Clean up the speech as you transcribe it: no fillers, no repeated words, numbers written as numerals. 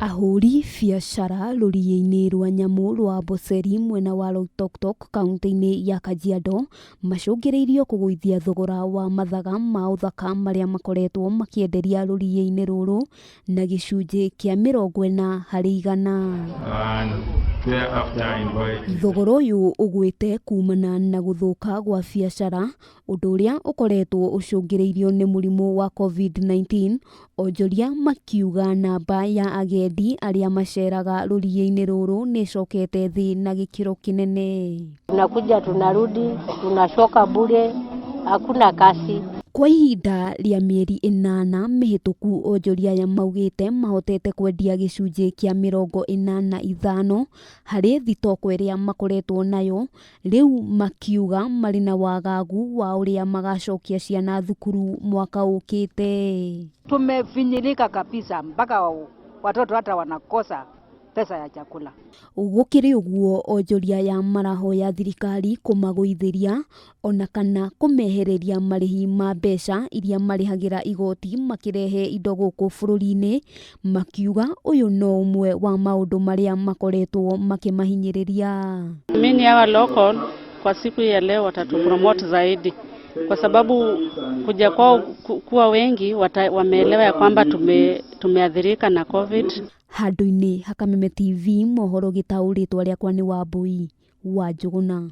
Ahuri biacara rurii-ini rwa nyamu rwa Amboseli mwena wa Loitoktok kaunti-ini ya Kajiado macungiriirio kuguithia thogora wa mathaga ma uthaka maria makoretwo makienderia rurii-ini ruru na gicunji kia 40 harĩ 100. Thogora uyu ugwite kumana na guthuka gwa biacara undu uria ukoretwo ucungiriirio ni murimu wa COVID-19. Onjoria makiuga namba ya agendi aria maceraga rurii-ini ruru ni cokete thi na gikiro kinene. Tunakuja tunarudi, tunashoka bure, hakuna kasi. Kwa ihinda ria mieri 8 mihituku Onjoria ya maugite mahotete kwendia gicunji kia 85 hari thitoko iria makoretwo nayo, riu makiuga mari na wagagu wa uria magacokia ciana thukuru mwaka ukite. Tumefinyilika kabisa mpaka watoto hata wanakosa pesa ya chakula. Gukiri uguo Onjoria ya marahoya thirikari kumaguithiria ona kana kumehereria marihi ma mbeca iria marihagira igoti makirehe indo guku bururi-ini, makiuga uyu no umwe wa maundu maria makoretwo makimahinyiriria. Mimi hawa local kwa siku ya leo watatupromote zaidi, kwa sababu kuja kwao kuwa wengi wameelewa ya kwamba tumeathirika na COVID. Handu-ini ha Kameme TV mohoro gitauritwa riakwa ni Wambui wa Njuguna.